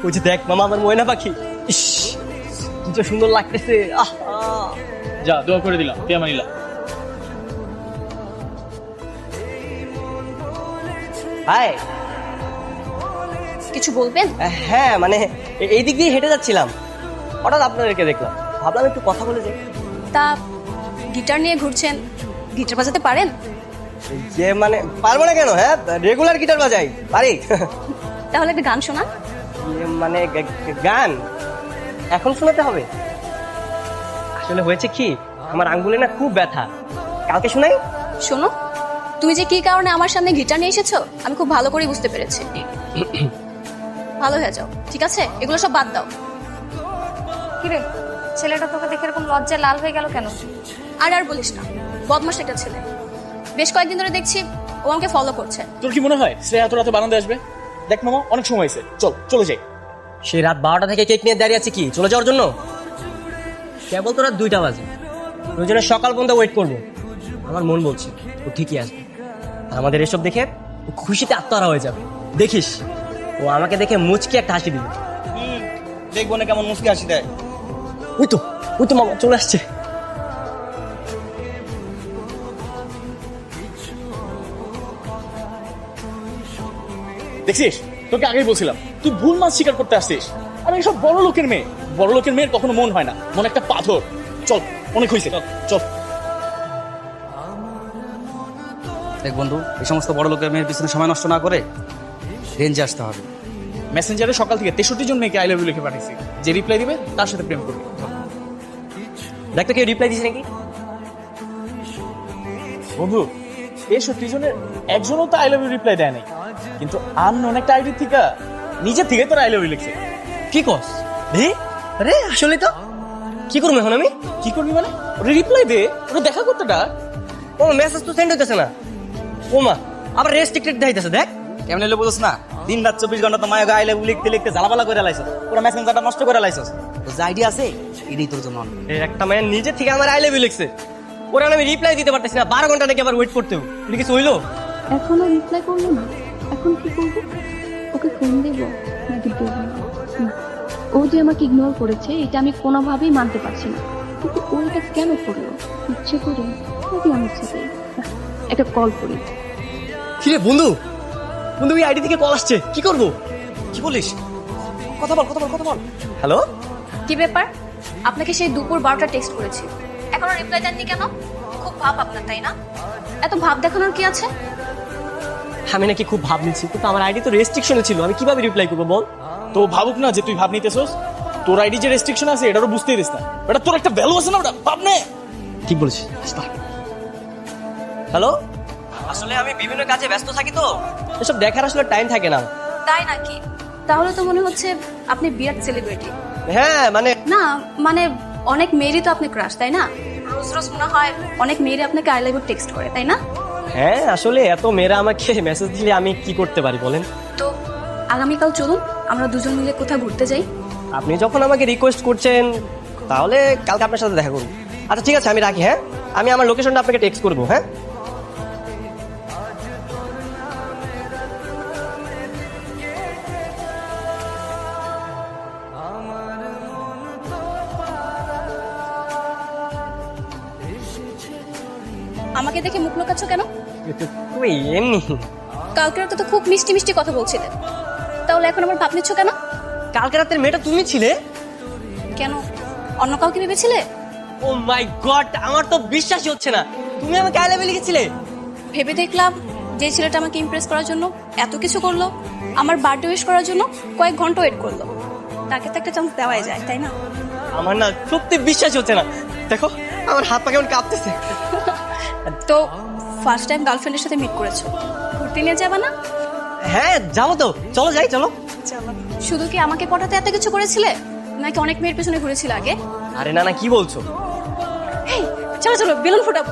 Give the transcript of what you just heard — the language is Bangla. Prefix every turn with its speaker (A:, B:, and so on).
A: ওই যে দেখ মামা আমার ময়না পাখি, ইস কি যে সুন্দর লাগতেছে।
B: যা দোয়া করে দিলাম, তুই আমার নিলাম।
A: হাই।
C: কিছু বলবেন?
A: হ্যাঁ মানে এই দিক দিয়ে হেঁটে যাচ্ছিলাম, হঠাৎ আপনাদেরকে দেখলাম, ভাবলাম একটু কথা বলে যাই।
C: তা গিটার নিয়ে ঘুরছেন, গিটার বাজাতে পারেন?
A: যে মানে পারবো না কেন, হ্যাঁ রেগুলার গিটার বাজাই, পারি।
C: তাহলে একটা গান শোনা।
A: মানে গান এখন শোনাতে হবে? আসলে হয়েছে কি, আমার আঙ্গুলে না খুব ব্যথা, কালকে শোনাই।
C: শোনো, তুমি যে কি কারণে আমার সামনে গিটার নিয়ে এসেছো আমি খুব ভালো করে বুঝতে পেরেছি। ভালো হয়ে যাও, ঠিক আছে? এগুলো সব বাদ দাও।
D: কিরে, ছেলেটা তোকে দেখে এরকম লজ্জায় লাল হয়ে গেল কেন?
C: আর বলিস না, বদমাশ একটা ছেলে। বেশ কয়েকদিন ধরে দেখছি ও আমাকে ফলো করছে।
B: তোর কি মনে হয় শ্রেয়া এত রাতে বারান্দায় আসবে? দেখ মামা, অনেক সময় হয়েছে, চলে যাই।
A: সেই রাত 12টা থেকে কেক নিয়ে দাঁড়িয়ে আছে কি চলে যাওয়ার জন্য? কেবল তো রাত 2টা বাজে, প্রয়োজনে সকাল পর্যন্ত ওয়েট করবো। আমার মন বলছে ও ঠিকই আসবে, আর আমাদের এসব দেখে ও খুশিতে আত্মহারা হয়ে যাবে। দেখিস ও আমাকে দেখে মুচকি একটা হাসি দিবে।
E: দেখবো না কেমন মুচকি হাসি দেয়।
A: ওই তো মামা চলে আসছে।
B: দেখছিস, তোকে আগেই বলছিলাম তুই ভুল মাছ স্বীকার করতে আসছিস। আর এইসব বড় লোকের মেয়ের কখনো মন হয় না, মন একটা পাথর। চল, অনেক হয়েছে, চল।
E: দেখ বন্ধু, এই সমস্ত বড় লোকের মেয়ের পিছনে সময় নষ্ট না করে রেঞ্জে আসতে হবে।
B: মেসেঞ্জারে সকাল থেকে 63 জন মেয়েকে আই লাভ ইউ লিখে পাঠিয়েছি, যে রিপ্লাই দিবে তার সাথে প্রেম করবি।
A: দেখ তো কেউ রিপ্লাই দিছে নাকি?
B: বন্ধু, 63 জনের একজনও তো আই লাভ ইউ রিপ্লাই দেয় নাই, কিন্তু আননোন একটা আইডি থেকে নিজে থেকে তোর আই লাভ ইউ লিখছে।
A: কি কস? আরে আসলে তো কি করবো এখন আমি?
B: কি করবি মানে? ওটা রিপ্লাই দে, ওটা দেখা করতে ডাক।
A: ও মেসেজ তো সেন্ড হইতেছে না। ও মা, আবার রেস্ট্রিক্টেড দেখাইতেছে। দেখ
E: কেমন এলে বুঝছ না, দিন রাত 24 ঘন্টা তো মায়ের আইলে লিখতে লিখতে জ্বালাপালা করে লাইছ, পুরো মেসেঞ্জারটা নষ্ট করে লাইছস। তো যে আইডিয়া আছে এটাই তোর জন্য অনেক।
A: এই একটা মেয়ে নিজে থেকে আমার আই লাভ ইউ লিখছে, ওরা আমি রিপ্লাই দিতে পারতেছি না, 12 ঘন্টা নাকি আবার ওয়েট করতে হবে। এটা কিছু হইলো?
F: এখনো রিপ্লাই করলো না, এখন কি করবো? ওকে ফোন দেবো নাকি দেবো না? ও যে আমাকে ইগনোর করেছে এটা আমি কোনোভাবেই মানতে পারছি না, কিন্তু ও এটা কেন করলো? ইচ্ছে করে নাকি অনিচ্ছে করে? একটা কল করি।
A: কিরে বন্ধু, ওই আইডি থেকে কল আসছে, কি করব?
E: কি বলিস? কথা বল।
A: হ্যালো,
C: কি ব্যাপার? আপনাকে সেই দুপুর 12টা টেক্সট করেছি, এখনো রিপ্লাই দেননি কেন? খুব ভাব আপনার, তাই না? এত ভাব দেখানোর কি আছে?
A: আমি নাকি খুব ভাব নিচ্ছি, কিন্তু আমার আইডি তো রেস্ট্রিকশনে ছিল, আমি কিভাবে রিপ্লাই করবো বল?
B: তো ভাবুক না যে তুই ভাব নিতেছস, তোর আইডি যে রেস্ট্রিকশন আছে এটারও বুঝতেই দিস না। এটা তোর একটা ভ্যালু আছে না, ওটা ভাব নে।
A: ঠিক বলেছিস। হ্যালো, আসলে আমি বিভিন্ন কাজে ব্যস্ত থাকি তো এসব দেখার আসলে টাইম থাকে না।
C: তাই নাকি? তাহলে তো মনে হচ্ছে আপনি বিরাট সেলিব্রিটি।
A: হ্যাঁ মানে
C: না মানে অনেক মেয়েরই তো আপনি ক্রাশ, তাই না? রোজ রোজ মনে হয় অনেক মেয়েরই আপনাকে আই লাভ ইউ টেক্সট করে, তাই না?
A: হ্যাঁ আসলে এত মেয়েরা আমাকে মেসেজ দিলে আমি কি করতে পারি বলেন?
C: তো আগামীকাল চলুন আমরা দুজন মিলে কোথাও ঘুরতে যাই।
A: আপনি যখন আমাকে রিকোয়েস্ট করছেন তাহলে কালকে আপনার সাথে দেখা করুন। আচ্ছা ঠিক আছে, আমি রাখি। হ্যাঁ, আমি আমার লোকেশনটা আপনাকে টেক্সট করবো। হ্যাঁ,
C: আমাকে দেখে মুখ লুকাচ্ছ কেন?
A: তুমি এমনি।
C: কালকে রাতে তো খুব মিষ্টি মিষ্টি কথা বলছিলেন, তাহলে এখন আমার ভাব নিচ্ছ কেন?
A: কালকে রাতের মেয়েটা তুমি ছিলে?
C: কেন, অন্য কাউকে ভেবেছিলে?
A: ও মাই গড, আমার তো বিশ্বাসই হচ্ছে না, তুমি আমাকে আই লাভ ইউ লিখেছিলে।
C: ভেবে দেখলাম যে ছেলেটা আমাকে ইমপ্রেস করার জন্য এত কিছু করলো, আমার বার্থডে উইশ করার জন্য কয়েক ঘন্টা ওয়েট করলো, তাকে তো একটা চান্স দেওয়াই যায়, তাই না?
A: আমার না সত্যি বিশ্বাসই হচ্ছে না, দেখো আমার হাত পা কেমন কাঁপতেছে।
C: তো ফার্স্ট টাইম গার্লফ্রেন্ডের সাথে মিট করেছো, ঘুরতে নিয়ে যাবে না?
A: হ্যাঁ যাবো তো, চলো যাই, চলো।
C: শুধু কি আমাকে পটাতে এত কিছু করেছিলে, নাকি অনেক মেয়ের পেছনে ঘুরেছিলে আগে?
A: আরে না কি বলছো?
C: হেই, চলো চলো বেলুন ফোটাবো।